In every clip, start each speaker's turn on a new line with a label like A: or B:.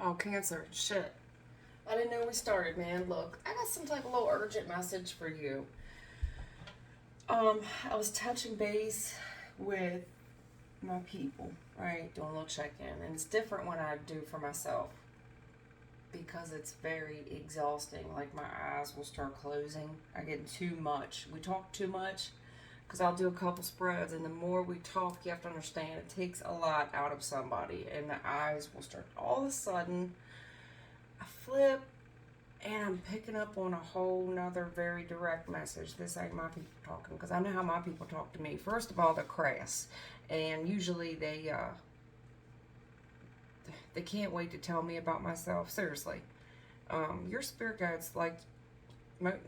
A: Oh, Cancer. Shit. I didn't know we started, man. Look, I got some type of little urgent message for you. I was touching base with my people, right? Doing a little check-in. And it's different when I do for myself because it's very exhausting. Like my eyes will start closing. I get too much. We talk too much because I'll do a couple spreads, and the more we talk, you have to understand it takes a lot out of somebody, and the eyes will start. All of a sudden, I flip, and I'm picking up on a whole nother very direct message. This ain't my people talking, because I know how my people talk to me. First of all, they're crass, and usually they can't wait to tell me about myself. Seriously, your spirit guides like.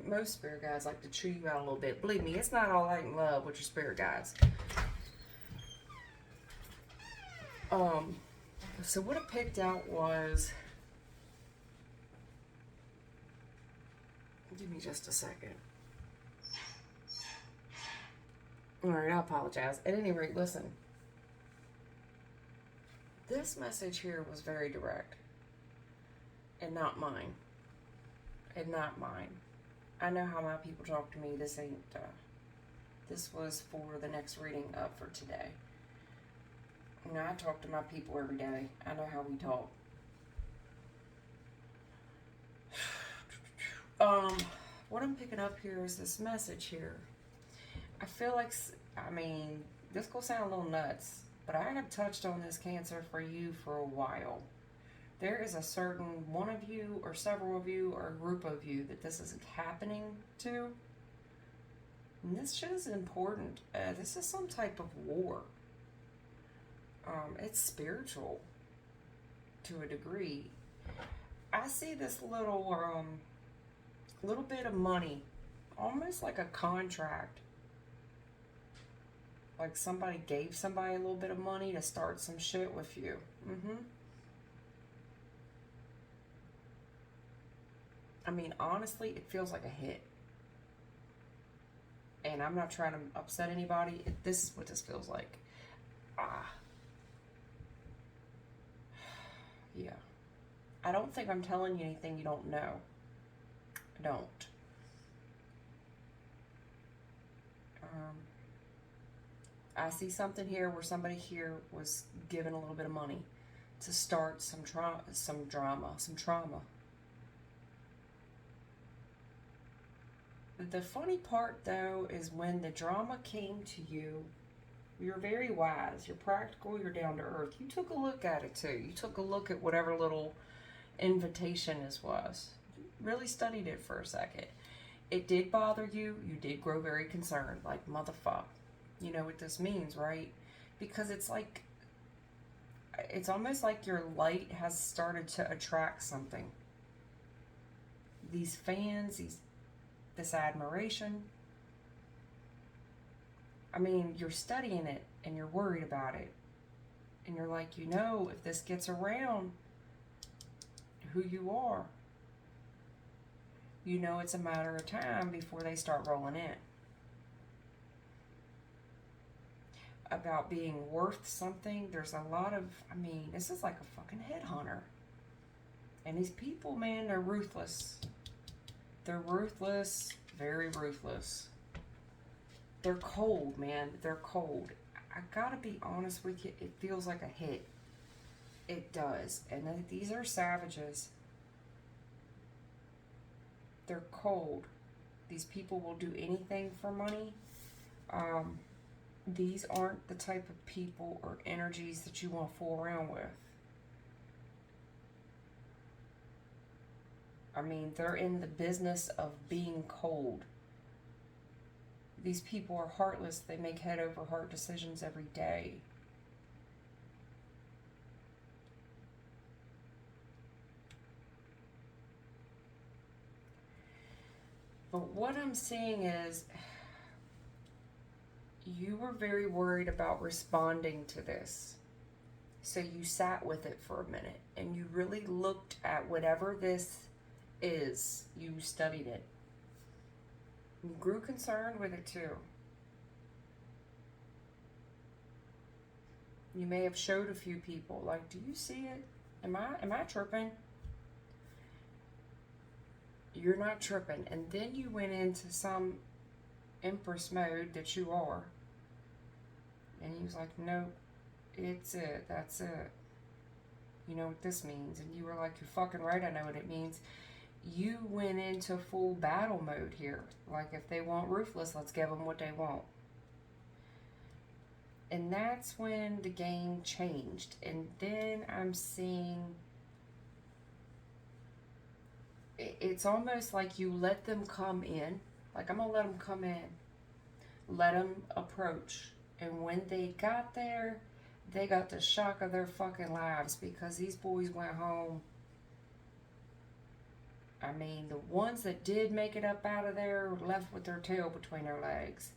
A: Most spirit guides like to chew you out a little bit. Believe me, it's not all light and love with your spirit guides. So what I picked out was, give me just a second. Alright, I apologize. At any rate, listen. This message here was very direct. And not mine. And not mine. I know how my people talk to me. This ain't, this was for the next reading up for today. You know, I talk to my people every day. I know how we talk. What I'm picking up here is this message here. I feel like, I mean, this will sound a little nuts, but I have touched on this, Cancer, for you for a while. There is a certain one of you or several of you or a group of you that this is happening to. And this shit is important. This is some type of war. It's spiritual to a degree. I see this little bit of money, almost like a contract. Like somebody gave somebody a little bit of money to start some shit with you. I mean, honestly, it feels like a hit. And I'm not trying to upset anybody. This is what this feels like. Yeah. I don't think I'm telling you anything you don't know. I don't. I see something here where somebody here was given a little bit of money to start some drama. The funny part, though, is when the drama came to you, you're very wise, you're practical, you're down to earth. You took a look at it, too. You took a look at whatever little invitation this was. Really studied it for a second. It did bother you. You did grow very concerned, like, motherfuck. You know what this means, right? Because it's like, it's almost like your light has started to attract something. These fans, this admiration. I mean, you're studying it and you're worried about it. And you're like, you know, if this gets around who you are, you know it's a matter of time before they start rolling in. About being worth something, there's a lot of, I mean, this is like a fucking headhunter. And these people, man, they're ruthless. They're ruthless, very ruthless. They're cold, man. They're cold. I gotta be honest with you, it feels like a hit. It does. And these are savages. They're cold. These people will do anything for money. These aren't the type of people or energies that you want to fool around with. I mean, they're in the business of being cold. These people are heartless. They make head over heart decisions every day. But what I'm seeing is you were very worried about responding to this. So you sat with it for a minute and you really looked at whatever this is. You studied it. You grew concerned with it too. You may have showed a few people, like, do you see it? Am I tripping? You're not tripping. And then you went into some Empress mode that you are. And he was like, nope, it's it. That's it. You know what this means? And you were like, you're fucking right, I know what it means. You went into full battle mode here. Like, if they want ruthless, let's give them what they want. And that's when the game changed. And then I'm seeing, it's almost like you let them come in. Like, I'm gonna let them come in. Let them approach. And when they got there, they got the shock of their fucking lives, because these boys went home. I mean, the ones that did make it up out of there left with their tail between their legs.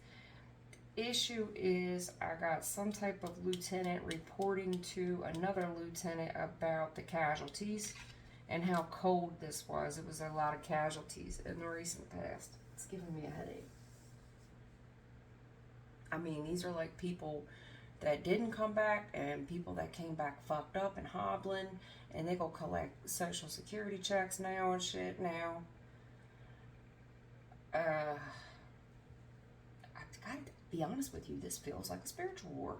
A: Issue is, I got some type of lieutenant reporting to another lieutenant about the casualties and how cold this was. It was a lot of casualties in the recent past. It's giving me a headache. I mean, these are like people that didn't come back and people that came back fucked up and hobbling, and they go collect social security checks now and shit now. I gotta be honest with you, this feels like a spiritual war.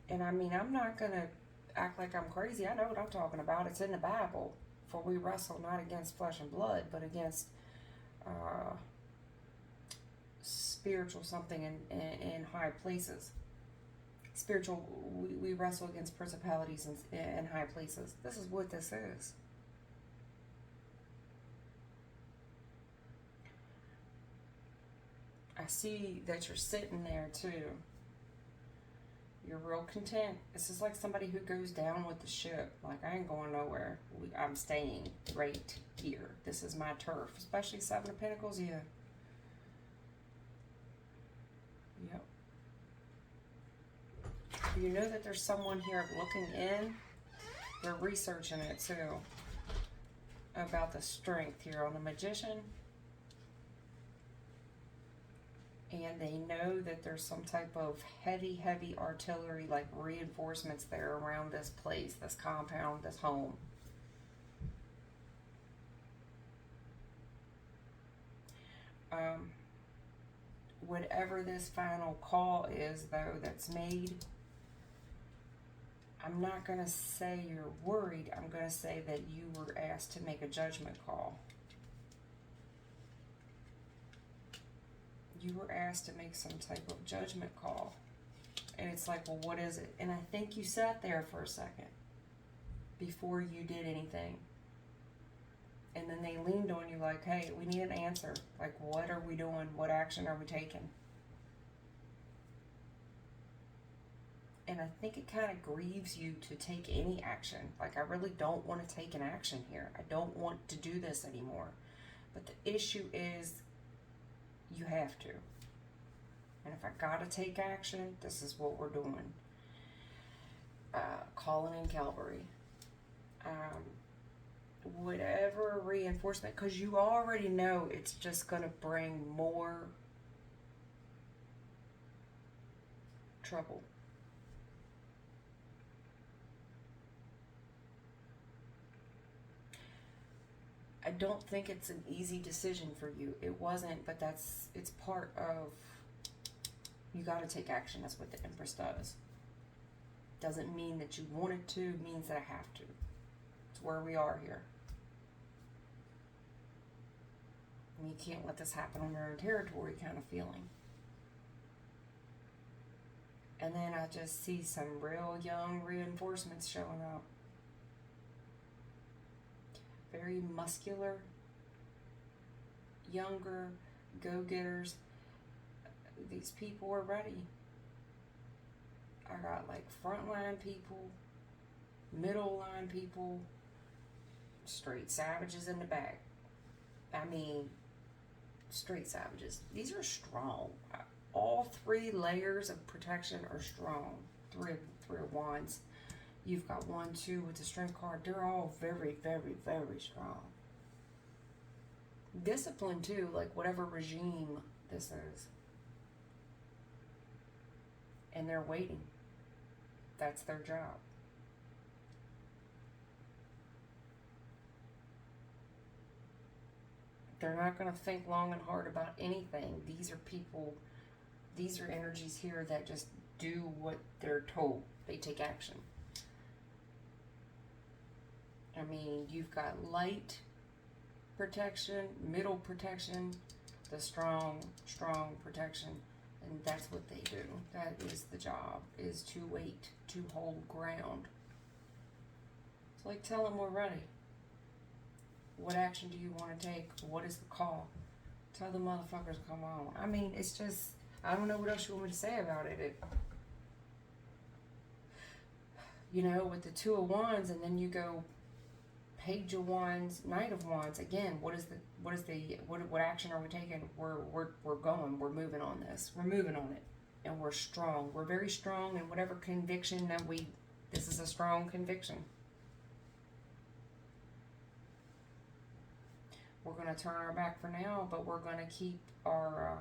A: And I mean, I'm not gonna act like I'm crazy. I know what I'm talking about. It's in the Bible. For we wrestle not against flesh and blood, but against spiritual something in high places. Spiritual, we wrestle against principalities in high places. This is what this is. I see that you're sitting there too. You're real content. This is like somebody who goes down with the ship. Like, I ain't going nowhere. I'm staying right here. This is my turf. Especially Seven of Pentacles, yeah. Yep. You know that there's someone here looking in. They're researching it too. About the strength here on the Magician. And they know that there's some type of heavy artillery, like reinforcements there around this place, this compound, this home. Whatever this final call is, though, that's made, I'm not going to say you're worried. I'm going to say that you were asked to make a judgment call. You were asked to make some type of judgment call. And it's like, well, what is it? And I think you sat there for a second before you did anything. And then they leaned on you like, hey, we need an answer. Like, what are we doing? What action are we taking? And I think it kind of grieves you to take any action. Like, I really don't want to take an action here. I don't want to do this anymore. But the issue is, you have to. And if I gotta take action, this is what we're doing. Calling in Calvary. Whatever reinforcement, because you already know it's just gonna bring more trouble. I don't think it's an easy decision for you. It wasn't, but it's part of, you got to take action. That's what the Empress does. Doesn't mean that you wanted to, means that I have to. It's where we are here. And you can't let this happen on your own territory kind of feeling. And then I just see some real young reinforcements showing up. Very muscular, younger, go-getters. These people are ready. I got like frontline people, middle line people, straight savages in the back. I mean, straight savages. These are strong. All three layers of protection are strong. Three of wands. You've got 1, 2 with the strength card. They're all very strong. Discipline too, like whatever regime this is. And they're waiting. That's their job. They're not going to think long and hard about anything. These are people, these are energies here that just do what they're told. They take action. I mean, you've got light protection, middle protection, the strong protection, and that's what they do. That is the job, is to wait, to hold ground. It's like, tell them we're ready. What action do you want to take? What is the call? Tell the motherfuckers come on. I mean, it's just, I don't know what else you want me to say about it. You know, with the Two of Wands, and then you go Page of Wands, Knight of Wands. Again, what action are we taking? We're going. We're moving on this. We're moving on it, and we're strong. We're very strong in whatever conviction that this is a strong conviction. We're going to turn our back for now, but we're going to keep our,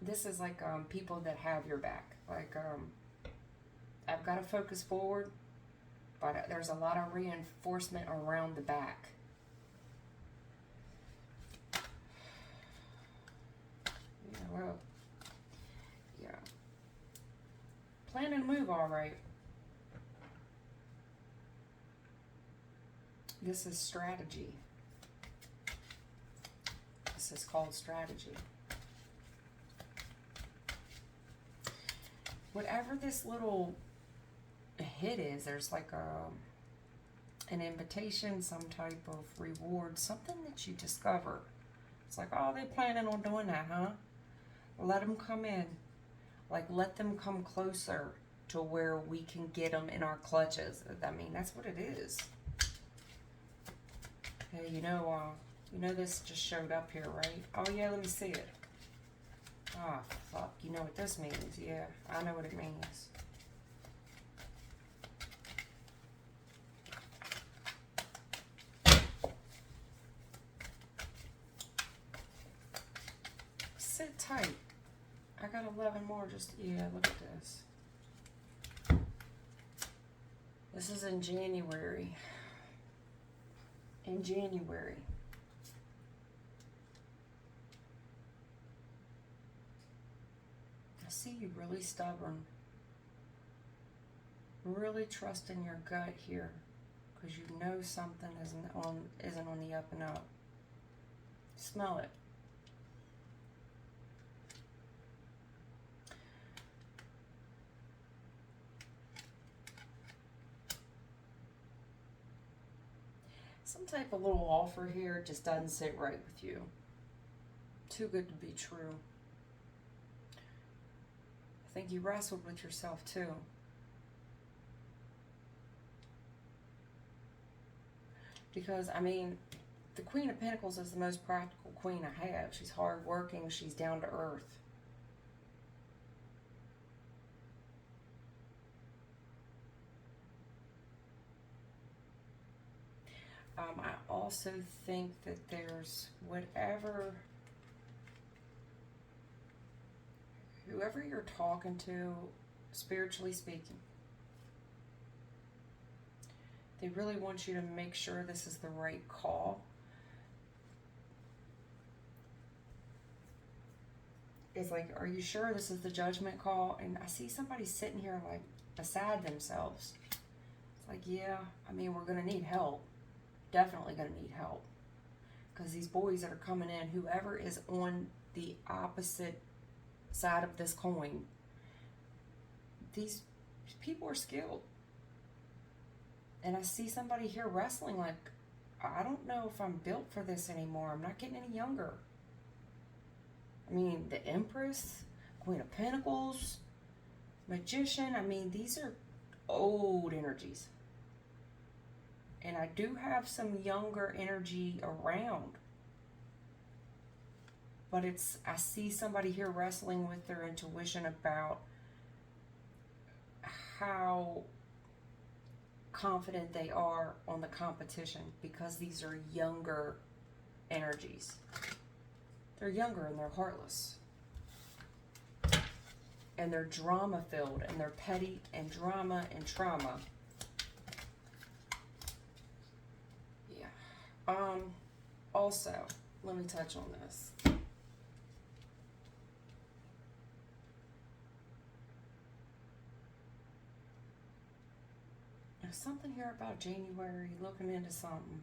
A: this is like people that have your back. Like, I've got to focus forward, but there's a lot of reinforcement around the back. Yeah, well, yeah. Planning to move all right. This is strategy. This is called strategy. Whatever this little hit is, there's like an invitation, some type of reward, something that you discover. It's like, oh, they're planning on doing that, huh? Let them come in. Like, let them come closer to where we can get them in our clutches. I mean, that's what it is. Hey, you know this just showed up here, right? Oh yeah, let me see it. Ah, fuck. You know what this means? Yeah, I know what it means. Sit tight. I got 11 more. Yeah, look at this. This is in January. In January. I see you really stubborn. Really trusting your gut here, because you know something isn't on the up and up. Smell it. Some type of little offer here just doesn't sit right with you. Too good to be true. I think you wrestled with yourself too. Because, I mean, the Queen of Pentacles is the most practical queen I have. She's hardworking. She's down to earth. I also think that there's whoever you're talking to, spiritually speaking, they really want you to make sure this is the right call. It's like, are you sure this is the judgment call? And I see somebody sitting here like beside themselves. It's like, yeah, I mean, we're going to need help. Definitely going to need help. Because these boys that are coming in, whoever is on the opposite side of this coin, these people are skilled. And I see somebody here wrestling like, I don't know if I'm built for this anymore. I'm not getting any younger. I mean, the Empress, Queen of Pentacles, Magician. I mean, these are old energies. And I do have some younger energy around. But I see somebody here wrestling with their intuition about how confident they are on the competition, because these are younger energies. They're younger and they're heartless. And they're drama filled, and they're petty and drama and trauma. Yeah. Also, let me touch on this. There's something here about January, looking into something.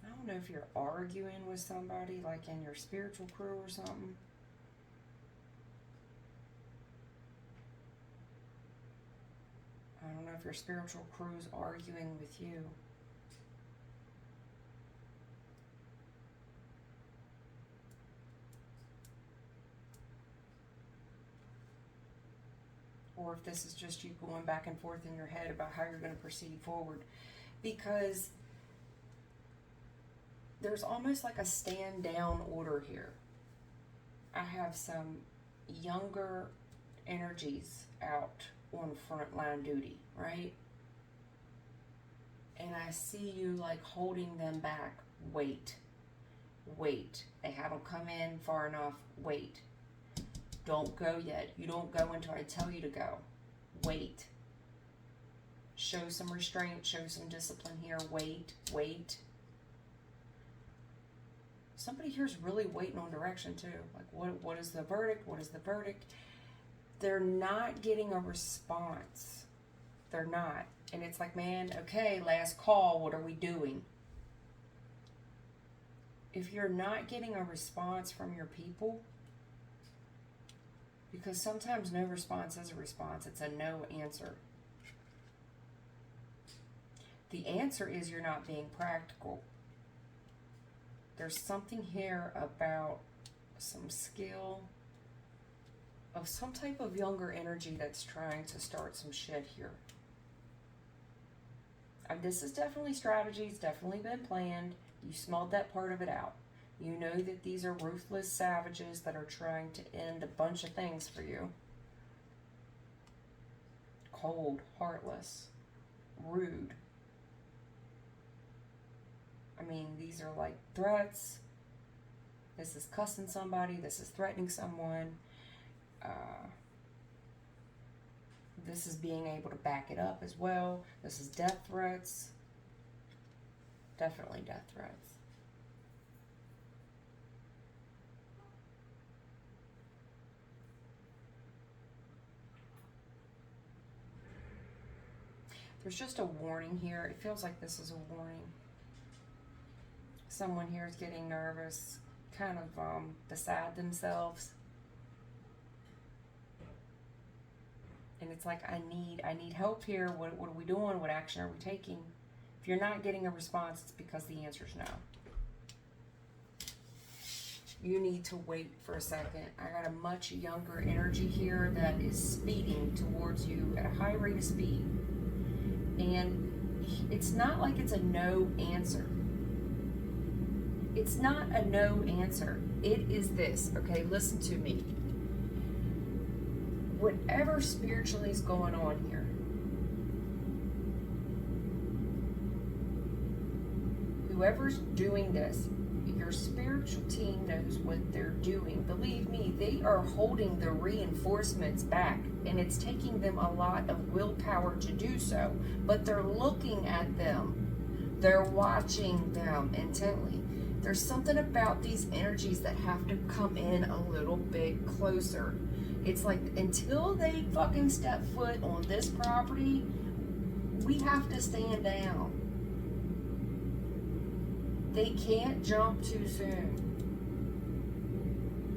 A: I don't know if you're arguing with somebody, like in your spiritual crew or something. I don't know if your spiritual crew's arguing with you. Or if this is just you going back and forth in your head about how you're going to proceed forward. Because there's almost like a stand down order here. I have some younger energies out on frontline duty, right? And I see you like holding them back. Wait. They haven't come in far enough. Wait. Don't go yet. You don't go until I tell you to go. Wait. Show some restraint. Show some discipline here. Wait. Somebody here is really waiting on direction too. Like, what is the verdict? What is the verdict? They're not getting a response. They're not. And it's like, man, okay, last call. What are we doing? If you're not getting a response from your people, because sometimes no response is a response. It's a no answer. The answer is you're not being practical. There's something here about some skill of some type of younger energy that's trying to start some shit here. And this is definitely strategy. It's definitely been planned. You smelled that part of it out. You know that these are ruthless savages that are trying to end a bunch of things for you. Cold, heartless, rude. I mean, these are like threats. This is cussing somebody. This is threatening someone. This is being able to back it up as well. This is death threats. Definitely death threats. There's just a warning here. It feels like this is a warning. Someone here is getting nervous, kind of beside themselves. And it's like, I need help here. What are we doing? What action are we taking? If you're not getting a response, it's because the answer is no. You need to wait for a second. I got a much younger energy here that is speeding towards you at a high rate of speed. And it's not like it's a no answer. It's not a no answer. It is this, okay? Listen to me. Whatever spiritually is going on here, whoever's doing this, your spiritual team knows what they're doing. Believe me, they are holding the reinforcements back, and it's taking them a lot of willpower to do so, but they're looking at them. They're watching them intently. There's something about these energies that have to come in a little bit closer. It's like, until they fucking step foot on this property, we have to stand down. They can't jump too soon.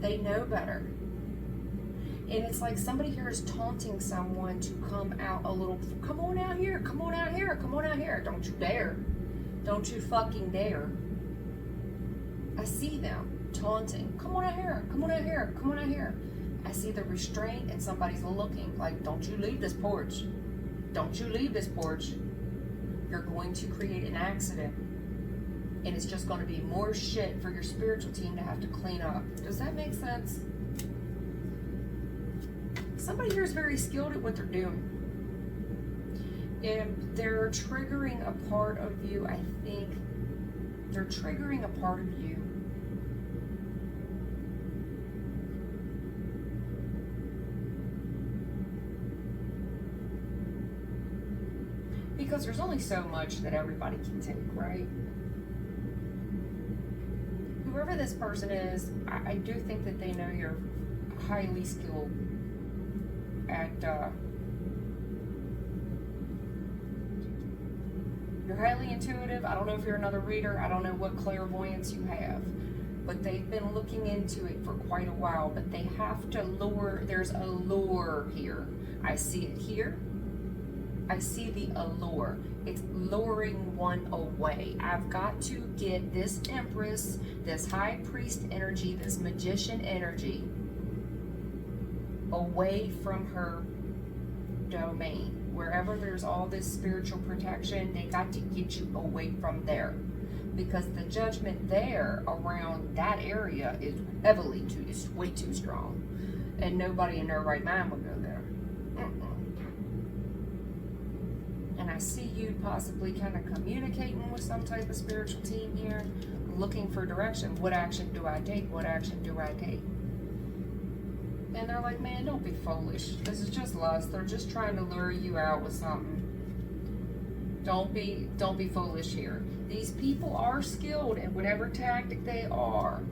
A: They know better. And it's like somebody here is taunting someone to come out a little, come on out here, come on out here, come on out here. Don't you dare. Don't you fucking dare. I see them taunting. Come on out here, come on out here, come on out here. I see the restraint and somebody's looking like, don't you leave this porch. Don't you leave this porch. You're going to create an accident. And it's just going to be more shit for your spiritual team to have to clean up. Does that make sense? Somebody here is very skilled at what they're doing. And they're triggering a part of you, I think. They're triggering a part of you. Because there's only so much that everybody can take, right? Whoever this person is, I do think that they know you're highly skilled at, you're highly intuitive. I don't know if you're another reader. I don't know what clairvoyance you have. But they've been looking into it for quite a while. But they have to lure. There's a lure here. I see it here. I see the allure. It's luring one away. I've got to get this Empress, this High Priest energy, this Magician energy away from her domain. Wherever there's all this spiritual protection, they got to get you away from there. Because the judgment there around that area is is way too strong. And nobody in their right mind would go there. And I see you possibly kind of communicating with some type of spiritual team here, looking for direction. What action do I take? What action do I take? And they're like, man, don't be foolish. This is just lust. They're just trying to lure you out with something. Don't be foolish here. These people are skilled at whatever tactic they are.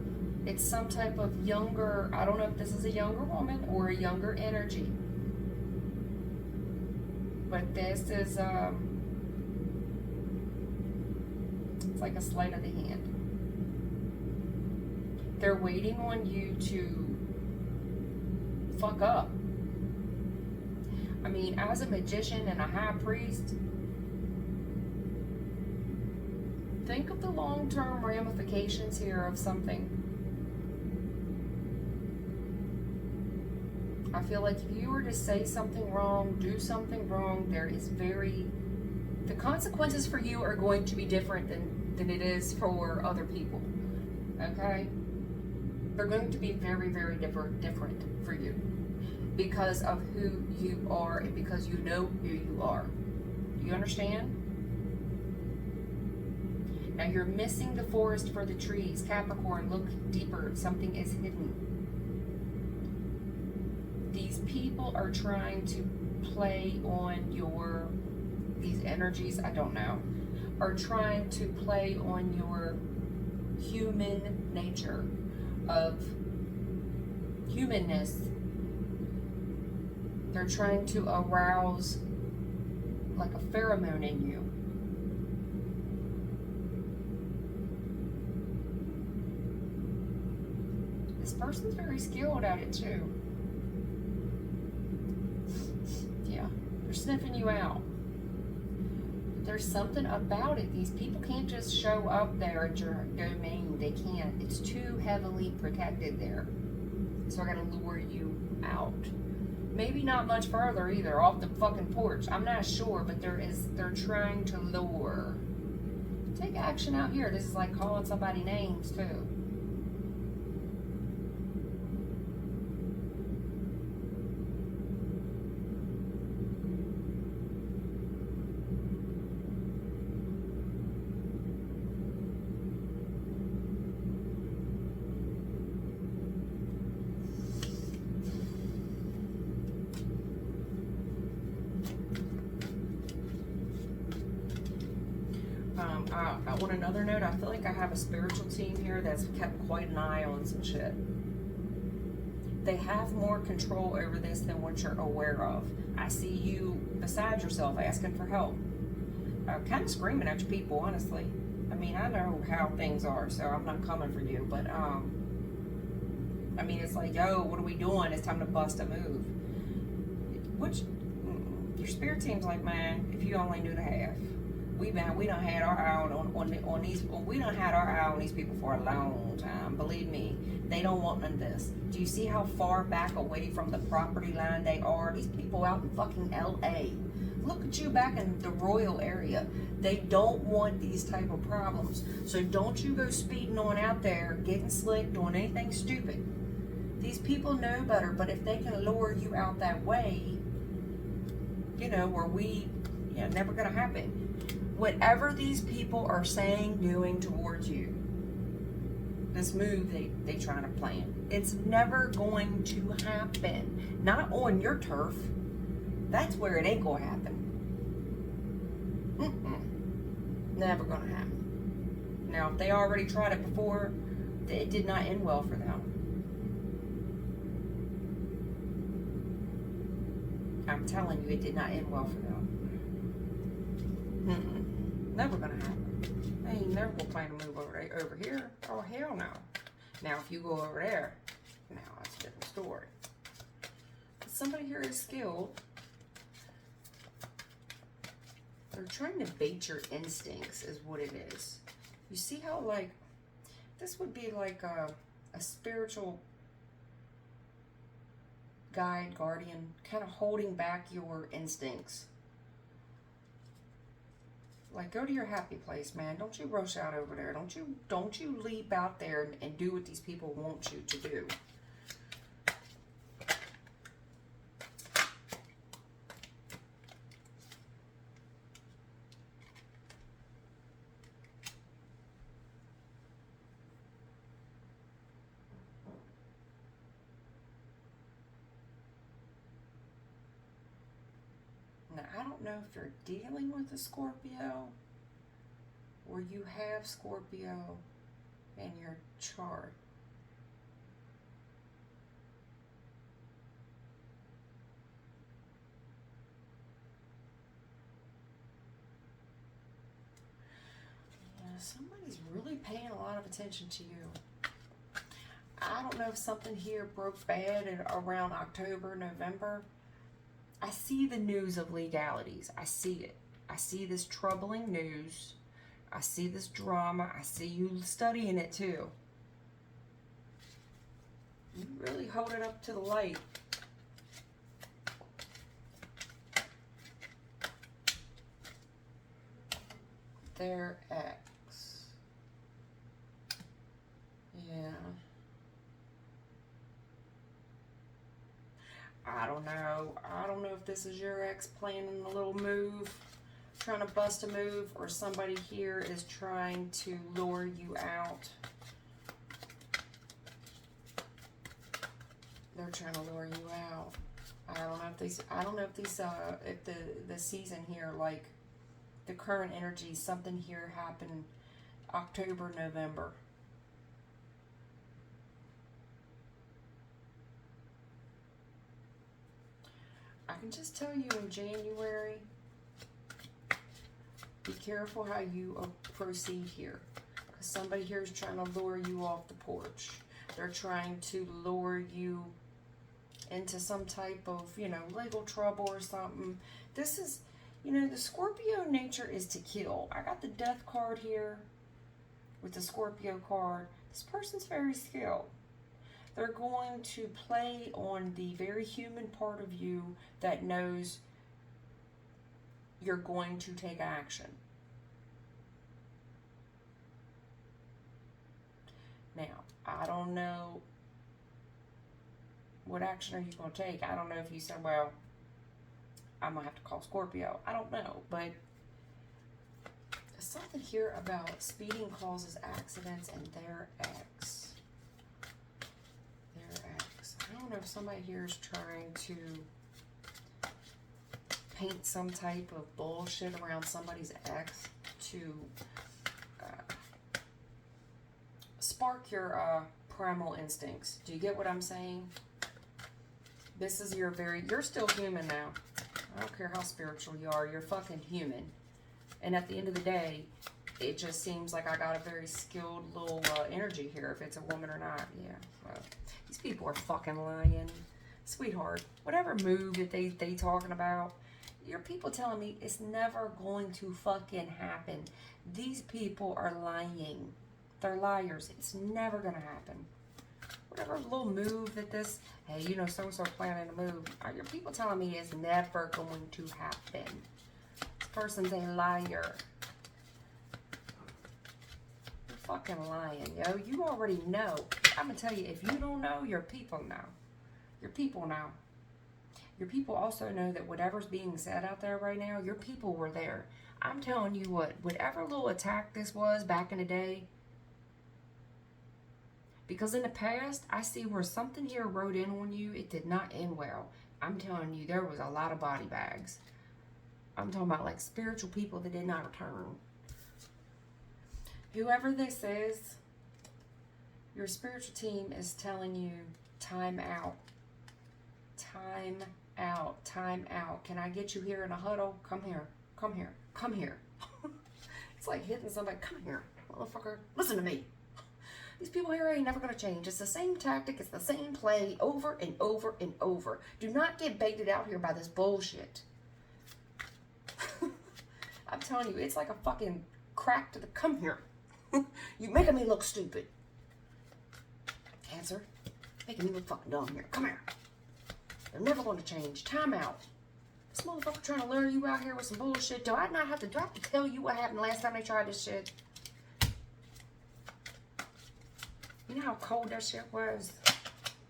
A: It's some type of younger, I don't know if this is a younger woman or a younger energy. But this is, it's like a sleight of the hand. They're waiting on you to fuck up. I mean, as a magician and a high priest, think of the long-term ramifications here of something. I feel like if you were to say something wrong, do something wrong, the consequences for you are going to be different than it is for other people. Okay? They're going to be very, very different for you because of who you are and because you know who you are. Do you understand? Now you're missing the forest for the trees. Capricorn, look deeper. Something is hidden. These people are trying to play on these energies, I don't know, are trying to play on your human nature of humanness. They're trying to arouse like a pheromone in you. This person's very skilled at it too. Yeah, they're sniffing you out. There's something about it. These people can't just show up there at your domain. They can't. It's too heavily protected there. So I gotta lure you out. Maybe not much further either, off the fucking porch. I'm not sure, but they're trying to lure. Take action out here. This is like calling somebody names too. On another note, I feel like I have a spiritual team here that's kept quite an eye on some shit. They have more control over this than what you're aware of. I see you beside yourself asking for help. Kind of screaming at your people, honestly. I mean, I know how things are, so I'm not coming for you, but I mean, it's like, yo, what are we doing? It's time to bust a move. Which, your spirit team's like, man, if you only knew the half. We done had our eye on these. We done had our eye on these people for a long time. Believe me, they don't want none of this. Do you see how far back away from the property line they are? These people out in fucking L.A. Look at you back in the Royal area. They don't want these type of problems. So don't you go speeding on out there, getting slick, doing anything stupid. These people know better, but if they can lure you out that way, you know, never gonna happen. Whatever these people are saying, doing towards you, this move they trying to plan, it's never going to happen. Not on your turf. That's where it ain't gonna happen. Never gonna happen. Now, if they already tried it before, it did not end well for them. I'm telling you, it did not end well for them. Never gonna happen. They ain't never gonna plan to move over here. Oh, hell no. Now, if you go over there, now that's a different story. But somebody here is skilled. They're trying to bait your instincts, is what it is. You see how, like, this would be like a spiritual guide, guardian, kind of holding back your instincts. Like, go to your happy place, man. Don't you rush out over there. Don't you leap out there and do what these people want you to do. Now, I don't know if you're dealing with a Scorpio or you have Scorpio in your chart. Yeah, somebody's really paying a lot of attention to you. I don't know if something here broke bad around October, November. I see the news of legalities. I see it. I see this troubling news. I see this drama. I see you studying it too. You really hold it up to the light. Their ex. Yeah. I don't know. I don't know if this is your ex planning a little move, trying to bust a move, or somebody here is trying to lure you out. They're trying to lure you out. I don't know if the season here, like the current energy, something here happened October, November. I can just tell you in January, be careful how you proceed here. Because somebody here is trying to lure you off the porch. They're trying to lure you into some type of, legal trouble or something. This is, the Scorpio nature is to kill. I got the Death card here with the Scorpio card. This person's very skilled. They're going to play on the very human part of you that knows you're going to take action. Now, I don't know what action are you going to take. I don't know if you said, well, I'm going to have to call Scorpio. I don't know, but something here about speeding causes accidents and their ex. I don't know if somebody here is trying to paint some type of bullshit around somebody's ex to spark your primal instincts. Do you get what I'm saying? This is you're still human now. I don't care how spiritual you are, you're fucking human. And at the end of the day, it just seems like I got a very skilled little energy here, if it's a woman or not. Yeah, well, these people are fucking lying. Sweetheart, whatever move that they talking about, your people telling me it's never going to fucking happen. These people are lying. They're liars. It's never going to happen. Whatever little move that this, hey, so-and-so planning a move, are your people telling me it's never going to happen? This person's a liar. You're fucking lying, yo. You already know. I'm going to tell you, if you don't know, your people know. Your people know. Your people also know that whatever's being said out there right now, your people were there. I'm telling you what, whatever little attack this was back in the day, because in the past, I see where something here wrote in on you, it did not end well. I'm telling you, there was a lot of body bags. I'm talking about like spiritual people that did not return. Whoever this is, your spiritual team is telling you, time out. Time out. Time out. Can I get you here in a huddle? Come here. Come here. Come here. It's like hitting somebody. Come here, motherfucker. Listen to me. These people here ain't never going to change. It's the same tactic. It's the same play over and over and over. Do not get baited out here by this bullshit. I'm telling you, it's like a fucking crack to the come here. You making me look stupid. Cancer. Making me look fucking dumb here. Come here. They're never going to change. Time out. This motherfucker trying to lure you out here with some bullshit. Do I have to tell you what happened last time they tried this shit? You know how cold that shit was?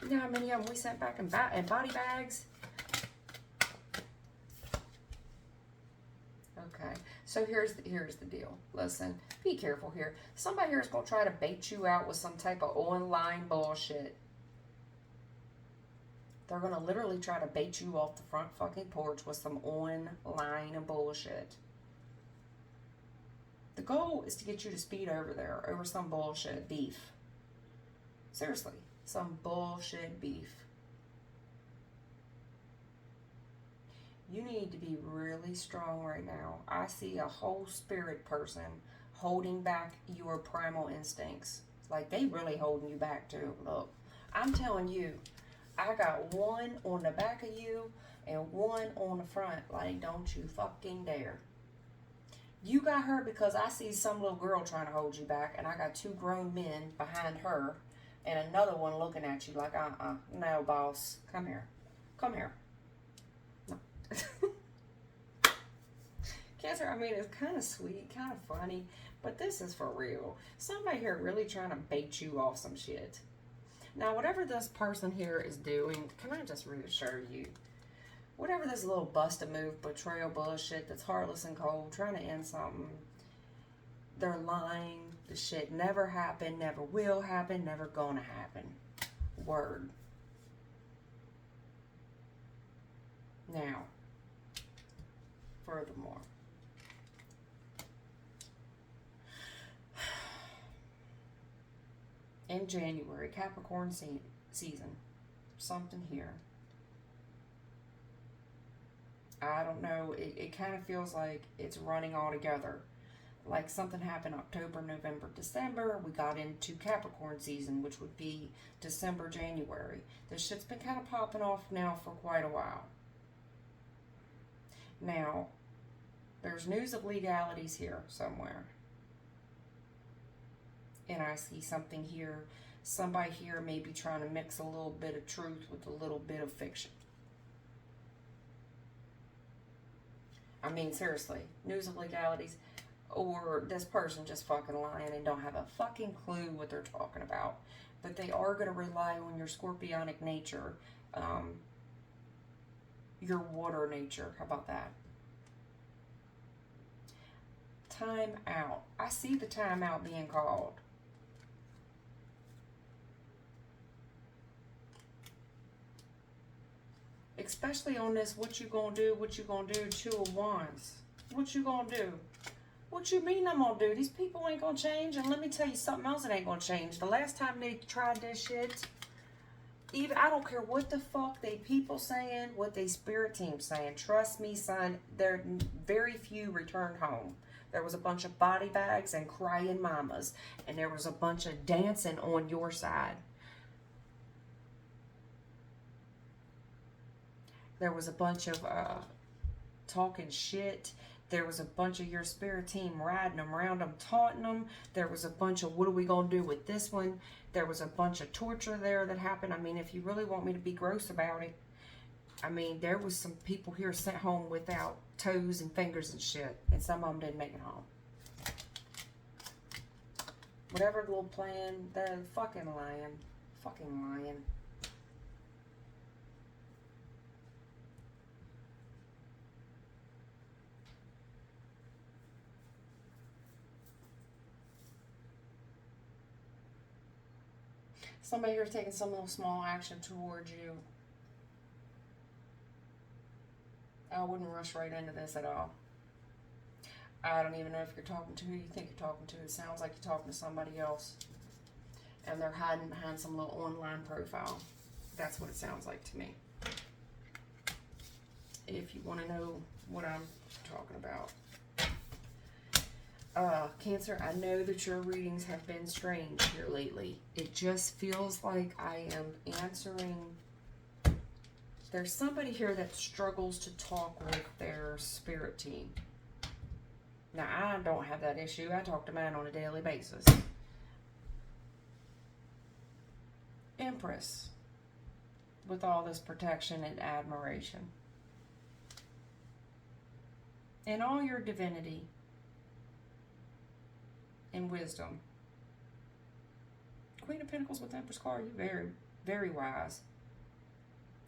A: You know how many of them we sent back in body bags? Okay, so here's the deal. Listen, be careful here. Somebody here is going to try to bait you out with some type of online bullshit. They're going to literally try to bait you off the front fucking porch with some online bullshit. The goal is to get you to speed over there over some bullshit beef. Seriously, some bullshit beef. You need to be really strong right now. I see a whole spirit person holding back your primal instincts. Like, they really holding you back too. Look, I'm telling you, I got one on the back of you and one on the front. Like, don't you fucking dare. You got her because I see some little girl trying to hold you back, and I got two grown men behind her and another one looking at you like, no, boss. Come here. Come here. No. Cancer, I mean, it's kind of sweet, kind of funny, but this is for real. Somebody here really trying to bait you off some shit. Now, whatever this person here is doing, can I just reassure you? Whatever this little busted move, betrayal bullshit that's heartless and cold, trying to end something, they're lying. The shit never happened, never will happen, never gonna happen. Word. Now, furthermore, in January, Capricorn season, something here. I don't know, it kind of feels like it's running all together. Like something happened October, November, December. We got into Capricorn season, which would be December, January. This shit's been kind of popping off now for quite a while. Now, there's news of legalities here somewhere. And I see something here. Somebody here may be trying to mix a little bit of truth with a little bit of fiction. I mean, seriously, news of legalities. Or this person just fucking lying and don't have a fucking clue what they're talking about. But they are going to rely on your scorpionic nature. Your water nature. How about that? Time out. I see the time out being called. Especially on this, what you gonna do, what you gonna do, 2 of Wands. What you gonna do? What you mean I'm gonna do? These people ain't gonna change, and let me tell you something else that ain't gonna change. The last time they tried this shit, even I don't care what the fuck they people saying, what they spirit team saying. Trust me, son, there very few returned home. There was a bunch of body bags and crying mamas, and there was a bunch of dancing on your side. There was a bunch of talking shit. There was a bunch of your spirit team riding them around them, taunting them. There was a bunch of, what are we going to do with this one? There was a bunch of torture there that happened. I mean, if you really want me to be gross about it, I mean, there was some people here sent home without toes and fingers and shit. And some of them didn't make it home. Whatever little plan, they're fucking lying. Fucking lying. Somebody here's taking some little small action towards you. I wouldn't rush right into this at all. I don't even know if you're talking to who you think you're talking to. It sounds like you're talking to somebody else. And they're hiding behind some little online profile. That's what it sounds like to me. If you want to know what I'm talking about. Cancer, I know that your readings have been strange here lately. It just feels like I am answering. There's somebody here that struggles to talk with their spirit team. Now, I don't have that issue. I talk to mine on a daily basis. Empress, with all this protection and admiration. In all your divinity and wisdom. Queen of Pentacles with Empress card, you're very, very wise.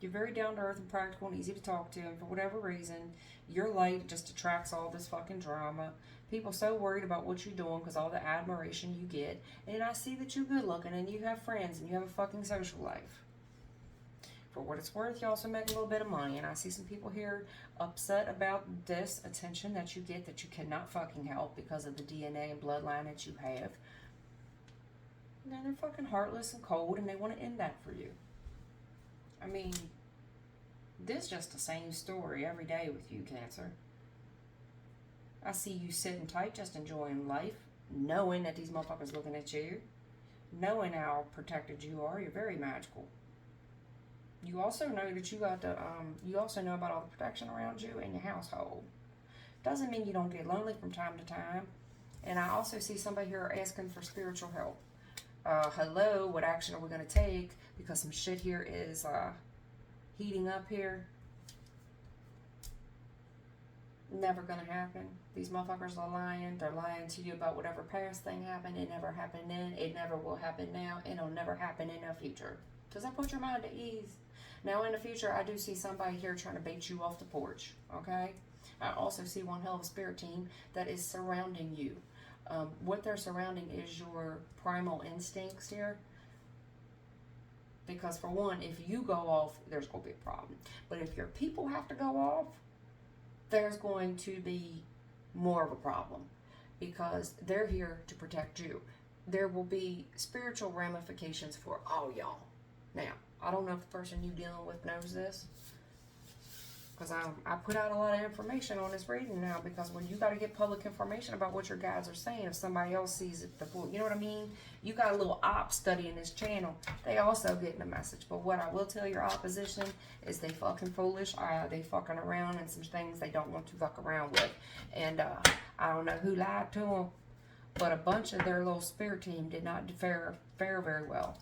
A: You're very down to earth and practical and easy to talk to, and for whatever reason, your light just attracts all this fucking drama. People so worried about what you're doing because all the admiration you get. And I see that you're good looking and you have friends and you have a fucking social life. For what it's worth, you also make a little bit of money. And I see some people here upset about this attention that you get that you cannot fucking help because of the DNA and bloodline that you have. And then they're fucking heartless and cold and they want to end that for you. I mean, this is just the same story every day with you, Cancer. I see you sitting tight, just enjoying life, knowing that these motherfuckers looking at you, knowing how protected you are. You're very magical. You also know that you got the, you also know about all the protection around you and your household. Doesn't mean you don't get lonely from time to time. And I also see somebody here asking for spiritual help. Hello, what action are we going to take? Because some shit here is heating up here. Never going to happen. These motherfuckers are lying. They're lying to you about whatever past thing happened. It never happened then. It never will happen now. It'll never happen in the future. Does that put your mind at ease? Now in the future, I do see somebody here trying to bait you off the porch. Okay? I also see one hell of a spirit team that is surrounding you. What they're surrounding is your primal instincts here. Because for one, if you go off, there's going to be a problem. But if your people have to go off, there's going to be more of a problem. Because they're here to protect you. There will be spiritual ramifications for all y'all. Now, I don't know if the person you're dealing with knows this. Because I put out a lot of information on this reading now, because when you got to get public information about what your guides are saying, if somebody else sees it before, you know what I mean? You got a little op studying this channel. They also getting a message. But what I will tell your opposition is they fucking foolish. They fucking around and some things they don't want to fuck around with. And I don't know who lied to them, but a bunch of their little spirit team did not fare very well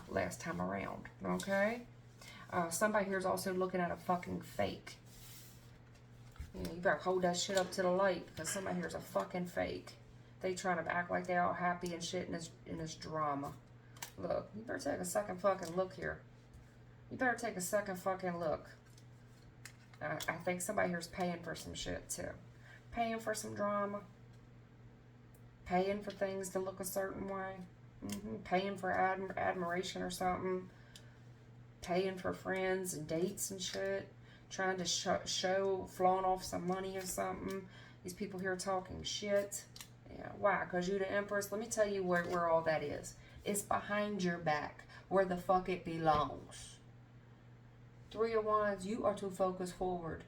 A: last time around. Okay? Somebody here is also looking at a fucking fake. You know, you better hold that shit up to the light, because somebody here is a fucking fake. They trying to act like they all happy and shit in this drama. Look, you better take a second fucking look here. You better take a second fucking look. I think somebody here is paying for some shit too. Paying for some drama. Paying for things to look a certain way. Paying for admiration or something. Paying for friends and dates and shit. Trying to show, flaunt off some money or something. These people here talking shit. Yeah, why? Because you're the Empress. Let me tell you where all that is. It's behind your back. Where the fuck it belongs. 3 of Wands, you are to focus forward.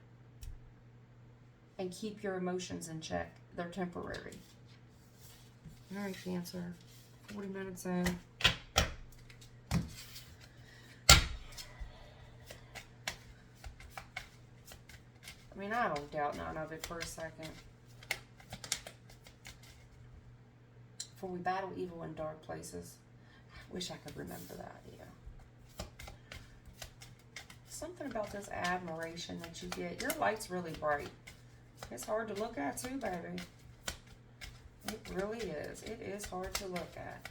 A: And keep your emotions in check. They're temporary. Alright, Cancer. 40 minutes in. I mean, I don't doubt none of it for a second. For we battle evil in dark places. I wish I could remember that, yeah. Something about this admiration that you get. Your light's really bright. It's hard to look at too, baby. It really is. It is hard to look at.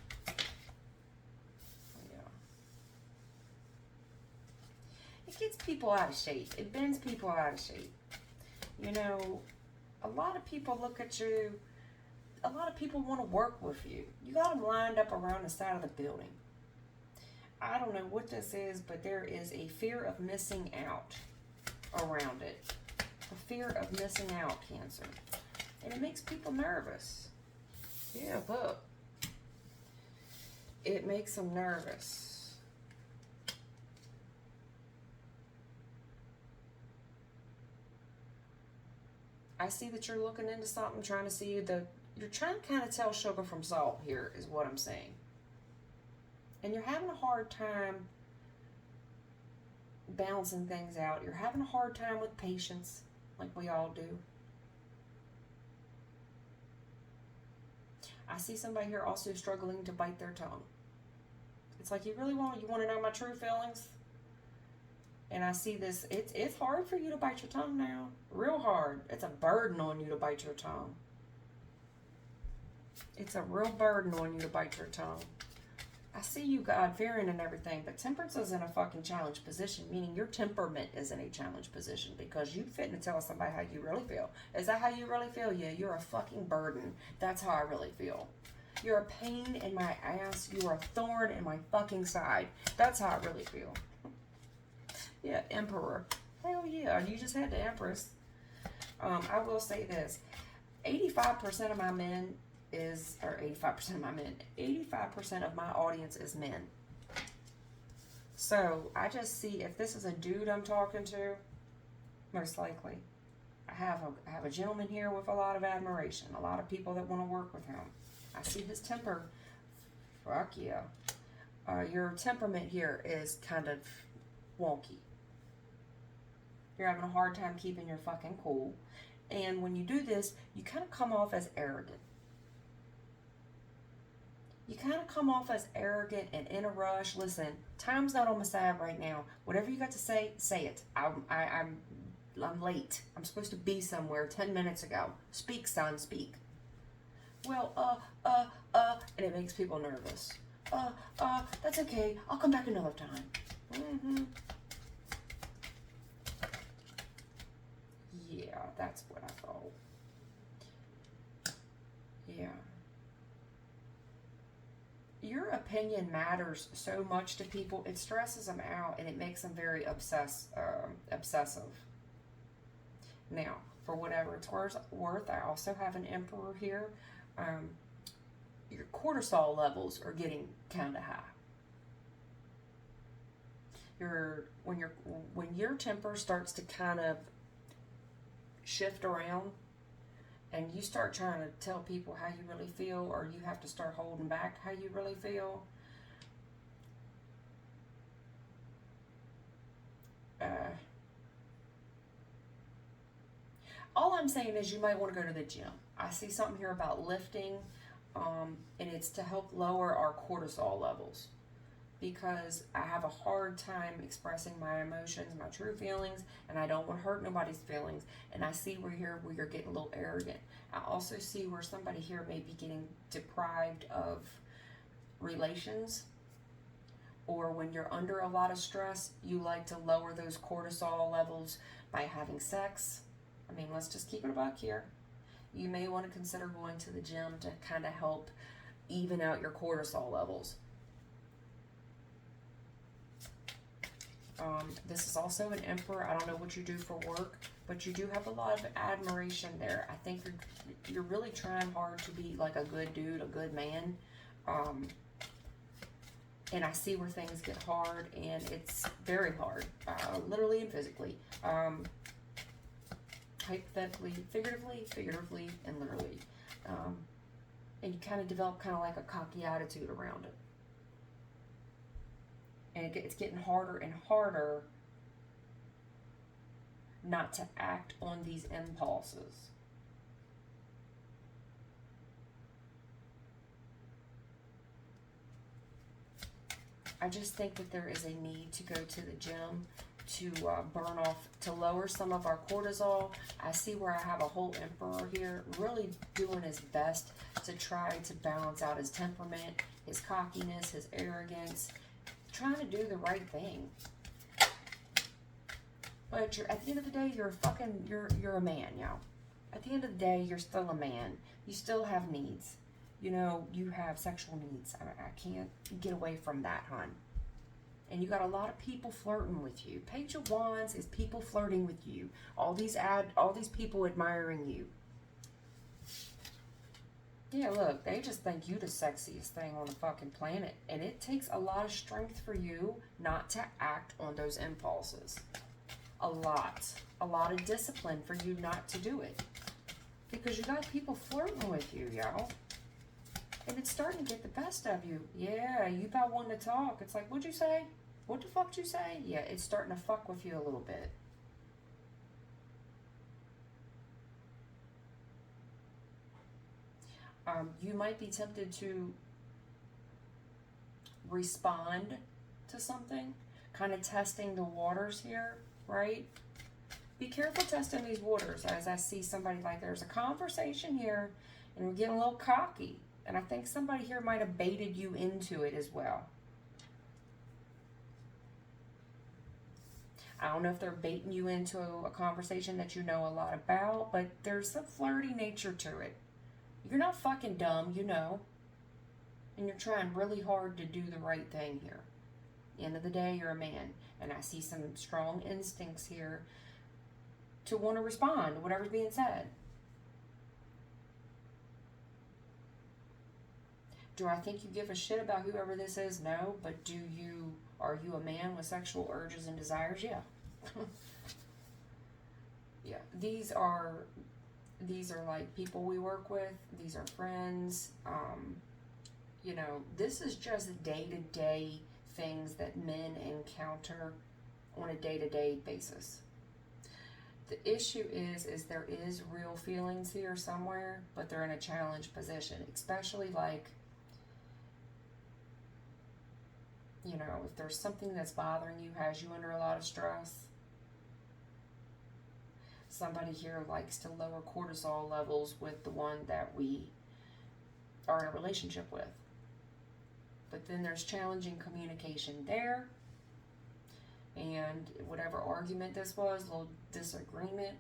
A: Yeah. It gets people out of shape. It bends people out of shape. You know, a lot of people look at you, a lot of people want to work with you. You got them lined up around the side of the building. I don't know what this is, but there is a fear of missing out around it. A fear of missing out, Cancer. And it makes people nervous. Yeah, look. It makes them nervous. I see that you're looking into something, trying to see you're trying to kind of tell sugar from salt here, is what I'm saying. And you're having a hard time balancing things out. You're having a hard time with patience, like we all do. I see somebody here also struggling to bite their tongue. It's like, you want to know my true feelings? And I see this, it's hard for you to bite your tongue now. Real hard. It's a burden on you to bite your tongue. It's a real burden on you to bite your tongue. I see you God-fearing and everything, but temperance is in a fucking challenge position, meaning your temperament is in a challenge position because you fitting to tell somebody how you really feel. Is that how you really feel? Yeah, you're a fucking burden. That's how I really feel. You're a pain in my ass. You are a thorn in my fucking side. That's how I really feel. Yeah, Emperor. Hell yeah, you just had the Empress. I will say this. 85% of my men is, or 85% of my men, 85% of my audience is men. So I just see if this is a dude I'm talking to, most likely. I have a gentleman here with a lot of admiration, a lot of people that want to work with him. I see his temper. Fuck yeah. Your temperament here is kind of wonky. You're having a hard time keeping your fucking cool. And when you do this, you kind of come off as arrogant. You kind of come off as arrogant and in a rush. Listen, time's not on my side right now. Whatever you got to say it. I'm late. I'm supposed to be somewhere 10 minutes ago. Speak, son, speak. Well, and it makes people nervous. That's okay. I'll come back another time. Mm-hmm. Yeah, that's what I thought. Yeah. Your opinion matters so much to people. It stresses them out and it makes them very obsessive. Now, for whatever it's worth, I also have an Emperor here. Your cortisol levels are getting kind of high. When your temper starts to kind of shift around and you start trying to tell people how you really feel, or you have to start holding back how you really feel, all I'm saying is you might want to go to the gym. I see something here about lifting, and it's to help lower our cortisol levels, because I have a hard time expressing my emotions, my true feelings, and I don't want to hurt nobody's feelings. And I see where you're getting a little arrogant. I also see where somebody here may be getting deprived of relations, or when you're under a lot of stress, you like to lower those cortisol levels by having sex. I mean, let's just keep it a buck here. You may want to consider going to the gym to kind of help even out your cortisol levels. This is also an Emperor. I don't know what you do for work, but you do have a lot of admiration there. I think you're really trying hard to be like a good dude, a good man. And I see where things get hard, and it's very hard, literally and physically. Hypothetically, figuratively, and literally. And you kind of develop kind of like a cocky attitude around it. And it's getting harder and harder not to act on these impulses. I just think that there is a need to go to the gym to burn off, to lower some of our cortisol. I see where I have a whole Emperor here, really doing his best to try to balance out his temperament, his cockiness, his arrogance, trying to do the right thing. But at the end of the day, you're a man, y'all. At the end of the day, you're still a man. You still have needs. You know, you have sexual needs. I can't get away from that, hon. And you got a lot of people flirting with you. Page of Wands is people flirting with you. All these people admiring you. Yeah, look, they just think you the sexiest thing on the fucking planet. And it takes a lot of strength for you not to act on those impulses. A lot. A lot of discipline for you not to do it. Because you got people flirting with you, y'all. And it's starting to get the best of you. Yeah, you about wanting to talk. It's like, what'd you say? What the fuck did you say? Yeah, it's starting to fuck with you a little bit. You might be tempted to respond to something. Kind of testing the waters here, right? Be careful testing these waters as I see somebody like there's a conversation here and we're getting a little cocky. And I think somebody here might have baited you into it as well. I don't know if they're baiting you into a conversation that you know a lot about, but there's some flirty nature to it. You're not fucking dumb, you know. And you're trying really hard to do the right thing here. At the end of the day, you're a man. And I see some strong instincts here to want to respond to whatever's being said. Do I think you give a shit about whoever this is? No. But are you a man with sexual urges and desires? Yeah. Yeah. These are like people we work with. These are friends. You know, this is just day-to-day things that men encounter on a day-to-day basis. The issue is there is real feelings here somewhere, but they're in a challenged position, especially like, you know, if there's something that's bothering you, has you under a lot of stress. Somebody here likes to lower cortisol levels with the one that we are in a relationship with. But then there's challenging communication there. And whatever argument this was, a little disagreement,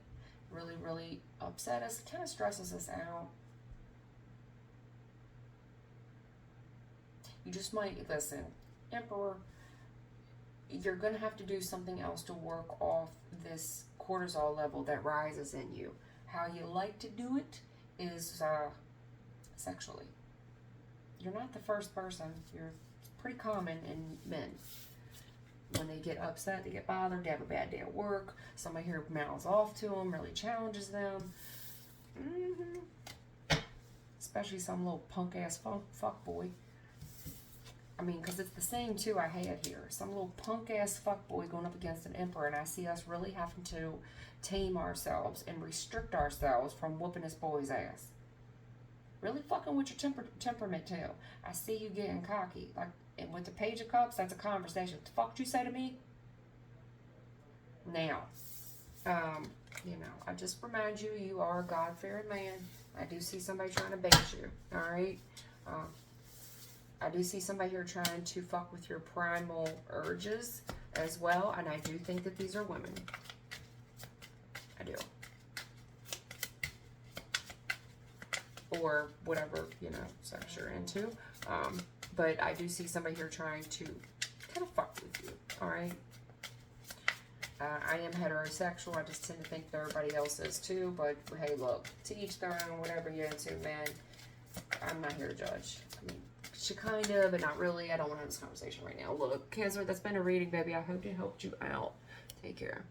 A: really, really upset us, kind of stresses us out. You just might, listen, Emperor, you're going to have to do something else to work off this cortisol level that rises in you. How you like to do it is sexually. You're not the first person. You're pretty common in men. When they get upset, they get bothered, they have a bad day at work, somebody here mouths off to them, really challenges them. Especially some little punk-ass fuck boy. I mean, because it's the same, too, I had here. Some little punk-ass fuckboy going up against an emperor, and I see us really having to tame ourselves and restrict ourselves from whooping this boy's ass. Really fucking with your temperament, too. I see you getting cocky. Like, and with the Page of Cups, that's a conversation. What the fuck did you say to me? Now, you know, I just remind you, you are a God-fearing man. I do see somebody trying to bait you, all right? I do see somebody here trying to fuck with your primal urges as well, and I do think that these are women. I do. Or whatever, you know, sex you're into. But I do see somebody here trying to kind of fuck with you, alright? I am heterosexual. I just tend to think that everybody else is too. But, hey, look, to each their own, whatever you're into, man. I'm not here to judge. I mean, she kind of, but not really. I don't want to have this conversation right now. Look, Cancer, that's been a reading, baby. I hope it helped you out. Take care.